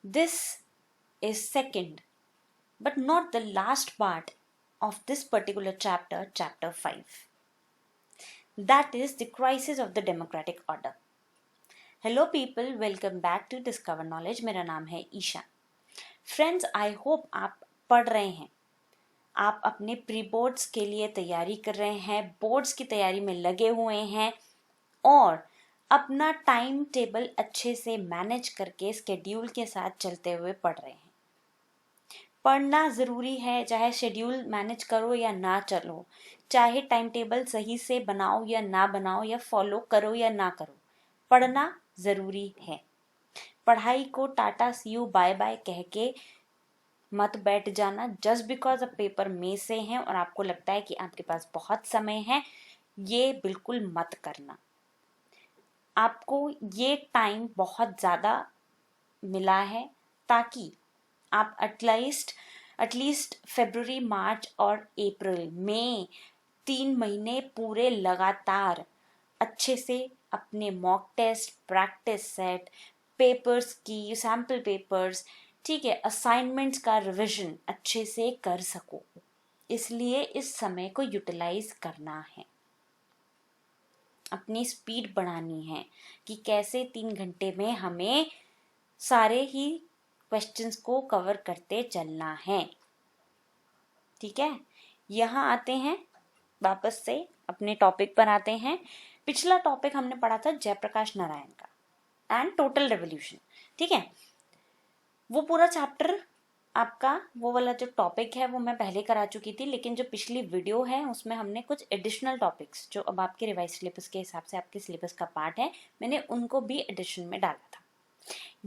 This is second, but not the last part of this particular chapter, chapter 5. That is the crisis of the democratic order. Hello people, welcome back to Discover Knowledge. मेरा नाम है Isha. Friends, I hope आप पढ़ रहे हैं. आप अपने pre boards के लिए तैयारी कर रहे हैं, बोर्ड्स की तैयारी में लगे हुए हैं और अपना टाइम टेबल अच्छे से मैनेज करके स्केड्यूल के साथ चलते हुए पढ़ रहे हैं. पढ़ना ज़रूरी है, चाहे शेड्यूल मैनेज करो या ना चलो, चाहे टाइम टेबल सही से बनाओ या ना बनाओ, या फॉलो करो या ना करो, पढ़ना ज़रूरी है. पढ़ाई को टाटा सी यू बाय बाय कह के मत बैठ जाना जस्ट बिकॉज अब पेपर में से हैं और आपको लगता है कि आपके पास बहुत समय है. ये बिल्कुल मत करना. आपको ये टाइम बहुत ज़्यादा मिला है ताकि आप एटलीस्ट फरवरी, मार्च और अप्रैल में 3 महीने पूरे लगातार अच्छे से अपने mock test, practice set, papers की सैम्पल पेपर्स, ठीक है, असाइनमेंट्स का रिवीजन अच्छे से कर सको. इसलिए इस समय को यूटिलाइज करना है, अपनी स्पीड बढ़ानी है कि कैसे 3 घंटे में हमें सारे ही क्वेश्चंस को कवर करते चलना है. ठीक है, यहाँ आते हैं वापस से अपने टॉपिक पर आते हैं. पिछला टॉपिक हमने पढ़ा था जयप्रकाश नारायण का एंड टोटल रेवोल्यूशन. ठीक है, वो पूरा चैप्टर आपका वो वाला जो टॉपिक है वो मैं पहले करा चुकी थी, लेकिन जो पिछली वीडियो है उसमें हमने कुछ एडिशनल टॉपिक्स जो अब आपके रिवाइज सिलेबस के हिसाब से आपके सिलेबस का पार्ट है, मैंने उनको भी एडिशन में डाला था.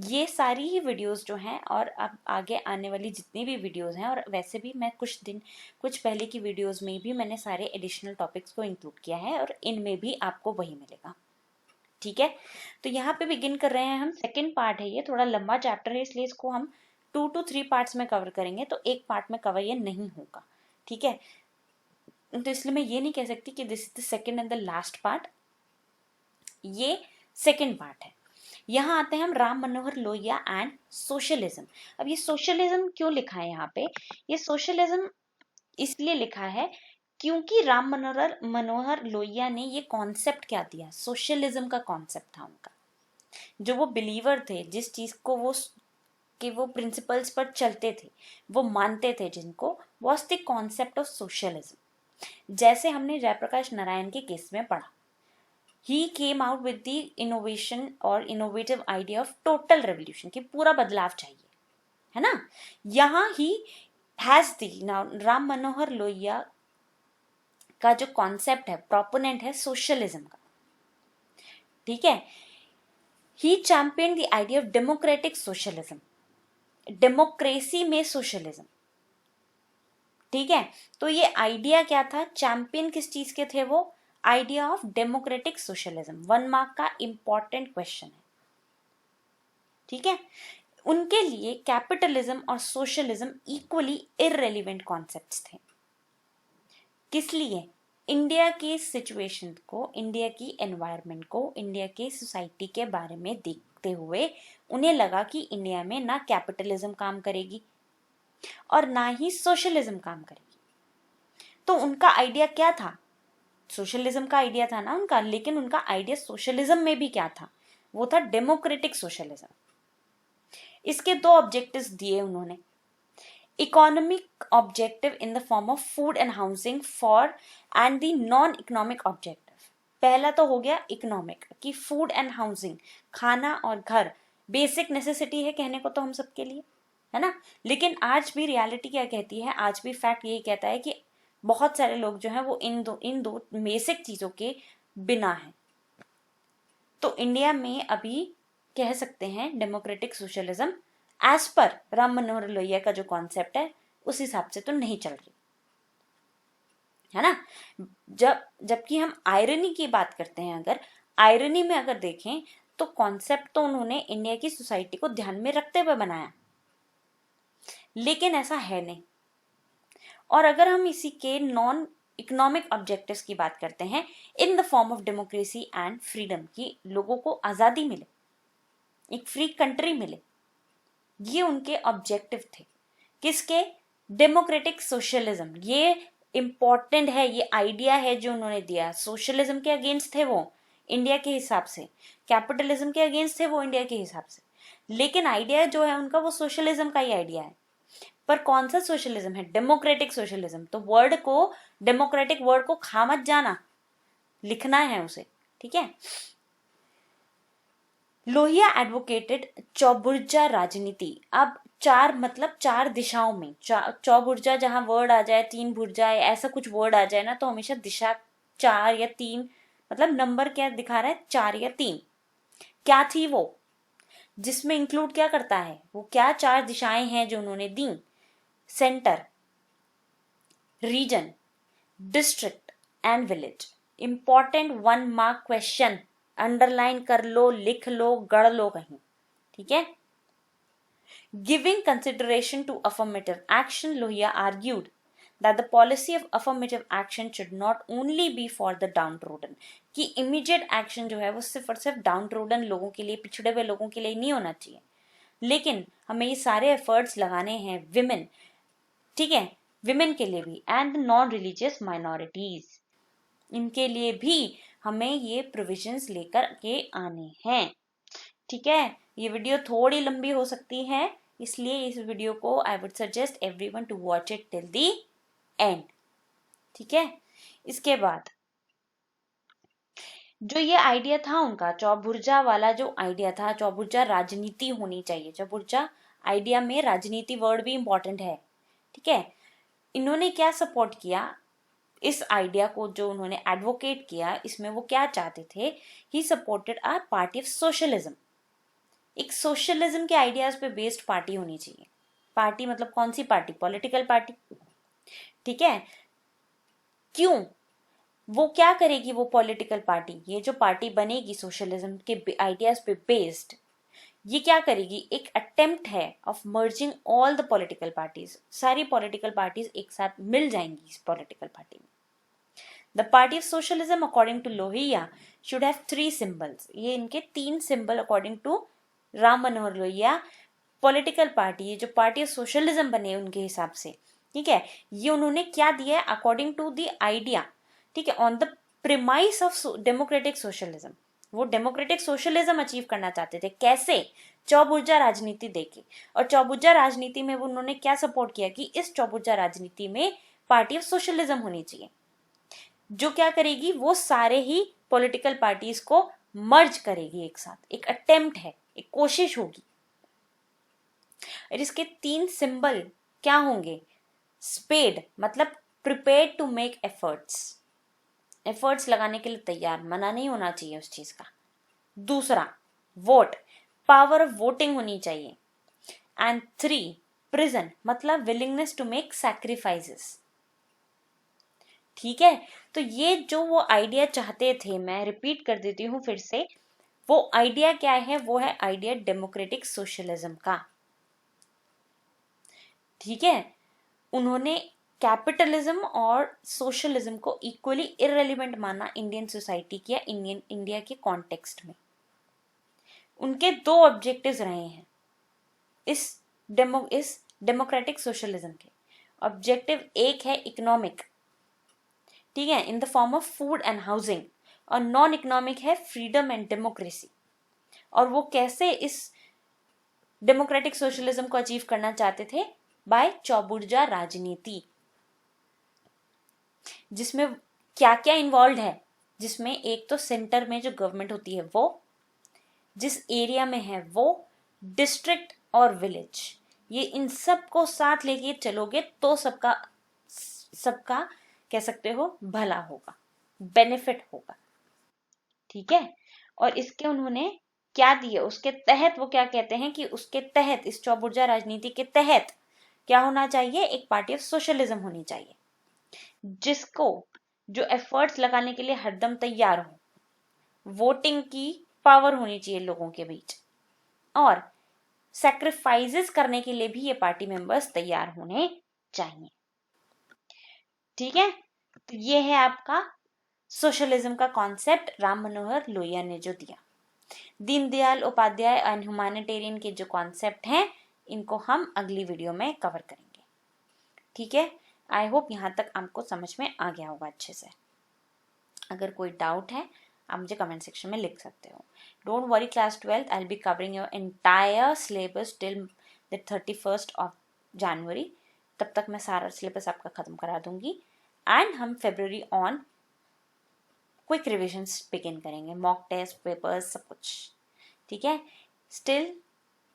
ये सारी ही वीडियोस जो हैं और अब आगे आने वाली जितनी भी वीडियोस हैं, और वैसे भी मैं कुछ पहले की वीडियोस में भी मैंने सारे एडिशनल टॉपिक्स को इंक्लूड किया है और इनमें भी आपको वही मिलेगा. ठीक है, तो यहाँ पे बिगिन कर रहे हैं हम. सेकेंड पार्ट है, ये थोड़ा लंबा चैप्टर है इसलिए इसको हम 2 to 3 पार्ट्स में कवर करेंगे, तो एक पार्ट में कवर ये नहीं होगा. ठीक है, तो इसलिए मैं ये नहीं कह सकती कि this is the second and the last part. ये सेकेंड पार्ट है. यहाँ आते हैं हम राम मनोहर लोहिया एंड सोशलिज्म. अब ये सोशलिज्म क्यों लिखा है यहाँ पे? ये सोशलिज्म इसलिए लिखा है क्योंकि राम मनोहर लोहिया ने ये कॉन्सेप्ट क्या दिया, सोशलिज्म का कॉन्सेप्ट था उनका. जो वो बिलीवर थे, जिस चीज को वो प्रिंसिपल्स पर चलते थे, वो मानते थे, जिनको was the concept of socialism. जैसे हमने जयप्रकाश नारायण के केस में पढ़ा, he came out with the innovation और innovative idea of total revolution कि पूरा बदलाव चाहिए, है ना. यहाँ ही has the now Ram Manohar Lohia का जो कॉन्सेप्ट है, प्रोपोनेंट है सोशलिज्म का. ठीक है, he championed the idea of democratic socialism, democracy में सोशलिज्म. ठीक है, तो ये आइडिया क्या था, चैंपियन किस चीज के थे वो, idea of democratic socialism. 1 mark का इंपॉर्टेंट क्वेश्चन है. ठीक है, उनके लिए कैपिटलिज्म और सोशलिज्म इक्वली इररेलेवेंट कॉन्सेप्ट्स थे. किस लिए? इंडिया की सिचुएशन को, इंडिया की एनवायरनमेंट को, इंडिया की सोसाइटी के बारे में देखते हुए उन्हें लगा कि इंडिया में ना कैपिटलिज्म काम करेगी और ना ही सोशलिज्म काम करेगी. तो उनका आइडिया क्या था, सोशलिज्म का आइडिया था ना उनका, लेकिन उनका आइडिया सोशलिज्म में भी क्या था, वो था डेमोक्रेटिक सोशलिज्म. इसके 2 ऑब्जेक्टिव्स दिए उन्होंने. Economic objective in the form of food and housing for and the non economic objective. पहला तो हो गया इकोनॉमिक कि फूड एंड हाउसिंग, खाना और घर बेसिक नेसेसिटी है कहने को तो हम सबके लिए, है ना. लेकिन आज भी रियलिटी क्या कहती है, आज भी फैक्ट यही कहता है कि बहुत सारे लोग जो हैं वो इन दो बेसिक चीजों के बिना हैं. तो इंडिया में अभी कह सकते हैं democratic socialism as per Ram Manohar Lohia का जो कॉन्सेप्ट है उस हिसाब से तो नहीं चल रही, है ना. जबकि हम आयरनी की बात करते हैं, अगर आयरनी में अगर देखें तो कॉन्सेप्ट तो उन्होंने इंडिया की सोसाइटी को ध्यान में रखते हुए बनाया, लेकिन ऐसा है नहीं. और अगर हम इसी के नॉन इकोनॉमिक ऑब्जेक्टिव्स की बात करते हैं, in the form of democracy and freedom, की लोगों को आज़ादी मिले, एक फ्री कंट्री मिले, ये उनके ऑब्जेक्टिव थे। किसके? Democratic socialism. ये इंपॉर्टेंट है, ये आइडिया है जो उन्होंने दिया। सोशलिज्म के अगेंस्ट थे वो इंडिया के हिसाब से, कैपिटलिज्म के अगेंस्ट थे वो इंडिया के हिसाब से, लेकिन आइडिया जो है उनका वो सोशलिज्म का ही आइडिया है। पर कौन सा सोशलिज्म है? Democratic socialism. तो वर्ड को, डेमोक्रेटिक वर्ड को खा मत जाना, लिखना है उसे, ठीक है। लोहिया एडवोकेटेड चौबुर्जा राजनीति। अब चार मतलब चार दिशाओं में, चौबुर्जा जहां वर्ड आ जाए, तीन भुर्जा ऐसा कुछ वर्ड आ जाए ना, तो हमेशा दिशा चार या तीन, मतलब नंबर क्या दिखा रहा है, चार या तीन। क्या थी वो, जिसमें इंक्लूड क्या करता है वो, क्या चार दिशाएं हैं जो उन्होंने दी? Centre, region, district and village. Important 1 mark question, underline कर लो, लिख लो, गढ़ लो कहीं, ठीक है। Giving consideration to affirmative action, Lohia argued that the policy of affirmative action should not only be for the downtrodden, कि इमीडिएट एक्शन जो है वो सिर्फ और सिर्फ डाउनट्रोडन लोगों के लिए, पिछड़े हुए लोगों के लिए नहीं होना चाहिए, लेकिन हमें ये सारे एफर्ट्स लगाने हैं विमेन, ठीक है, विमेन के लिए भी, एंड नॉन रिलीजियस माइनॉरिटीज, इनके लिए भी हमें ये प्रोविजंस लेकर के आने हैं, ठीक है। ये वीडियो थोड़ी लंबी हो सकती है, इसलिए इस वीडियो को I would suggest everyone to watch it till the end, ठीक है। इसके बाद जो ये आइडिया था उनका, चौबुर्जा वाला जो आइडिया था, चौबुर्जा राजनीति होनी चाहिए, चौबुर्जा आइडिया में राजनीति वर्ड भी इंपॉर्टेंट है, ठीक है। इन्होंने क्या सपोर्ट किया इस आइडिया को, जो उन्होंने एडवोकेट किया, इसमें वो क्या चाहते थे? He supported a party of socialism. एक सोशलिज्म के आइडियाज पे बेस्ड पार्टी होनी चाहिए। पार्टी मतलब कौन सी पार्टी? पॉलिटिकल पार्टी, ठीक है। क्यों? वो क्या करेगी वो पॉलिटिकल पार्टी? ये जो पार्टी बनेगी सोशलिज्म के आइडियाज पे बेस्ड, ये क्या करेगी? एक अटेम्प्ट है of merging all the political parties, सारी पॉलिटिकल पार्टीज एक साथ मिल जाएंगी इस पॉलिटिकल पार्टी में। The party of socialism according to Lohia should have 3 symbols. ये इनके 3 symbol according to Ram Manohar Lohia, political party, ये जो पार्टी ऑफ सोशलिज्म बने उनके हिसाब से, ठीक है। ये उन्होंने क्या दिया है? अकॉर्डिंग टू द आइडिया, ठीक है, on the premise of democratic socialism. वो डेमोक्रेटिक सोशलिज्म अचीव करना चाहते थे। कैसे? चौबुर्जा राजनीति देके। और चौबुर्जा राजनीति में वो उन्होंने क्या सपोर्ट किया कि इस चौबुर्जा राजनीति में पार्टी ऑफ सोशलिज्म होनी चाहिए, जो क्या करेगी? वो सारे ही पॉलिटिकल पार्टीज को मर्ज करेगी एक साथ। एक अटेम्प्ट है, एक कोशिश होगी। और इसके 3 सिंबल क्या होंगे? स्पेड मतलब prepared to make efforts, efforts लगाने के लिए तैयार, मना नहीं होना चाहिए उस चीज का। दूसरा, वोट, पावर ऑफ वोटिंग होनी चाहिए। एंड 3, प्रिजन मतलब विलिंगनेस टू मेक सैक्रिफाइसेस, ठीक है। तो ये जो वो आइडिया चाहते थे, मैं रिपीट कर देती हूँ फिर से, वो आइडिया क्या है? वो है आइडिया डेमोक्रेटिक सोशलिज्म का, ठीक है। उन्होंने कैपिटलिज्म और सोशलिज्म को इक्वली इररेलेवेंट माना इंडियन सोसाइटी की या इंडिया के कॉन्टेक्स्ट में। उनके 2 ऑब्जेक्टिव्स रहे हैं इस डेमोक्रेटिक सोशलिज्म के। ऑब्जेक्टिव एक है इकोनॉमिक, ठीक है, in the form of food and housing, और नॉन इकोनॉमिक है फ्रीडम एंड डेमोक्रेसी। और वो कैसे इस डेमोक्रेटिक सोशलिज्म को अचीव करना चाहते थे? बाय चौबुर्जा राजनीति, जिसमें क्या क्या इन्वॉल्व है? जिसमें एक तो सेंटर में जो गवर्नमेंट होती है वो, जिस एरिया में है वो, डिस्ट्रिक्ट और विलेज, ये इन सब को साथ लेके चलोगे तो सबका कह सकते हो भला होगा, बेनिफिट होगा, ठीक है। और इसके उन्होंने क्या दिए? उसके तहत वो क्या कहते हैं कि उसके तहत, इस चौबुर्जा राजनीति के तहत क्या होना चाहिए? एक पार्टी ऑफ सोशलिज्म होनी चाहिए, जिसको जो एफर्ट्स लगाने के लिए हरदम तैयार हो, वोटिंग की पावर होनी चाहिए लोगों के बीच, और सैक्रिफाइसेस करने के लिए भी ये पार्टी मेंबर्स तैयार होने चाहिए, ठीक है। तो ये है आपका सोशलिज्म का कॉन्सेप्ट राम मनोहर लोहिया ने जो दिया। दीनदयाल उपाध्याय एंड ह्यूमैनिटेरियन के जो कॉन्सेप्ट हैं इनको हम अगली वीडियो में कवर करेंगे। ठीक है, आई होप यहाँ तक आपको समझ में आ गया होगा अच्छे से। अगर कोई डाउट है आप मुझे कमेंट सेक्शन में लिख सकते हो। Don't worry class 12th, I will be covering your entire syllabus till the 31st of January. तब तक मैं सारा सिलेबस आपका ख़त्म करा दूंगी एंड हम फरवरी ऑन क्विक रिविजन्स बिगिन करेंगे, मॉक टेस्ट, पेपर्स, सब कुछ। ठीक है, स्टिल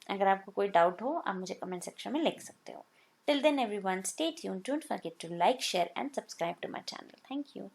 अगर आपको कोई डाउट हो आप मुझे कमेंट सेक्शन में लिख सकते हो। Till then everyone, stay tuned. Don't forget to like, share and subscribe to my channel. Thank you.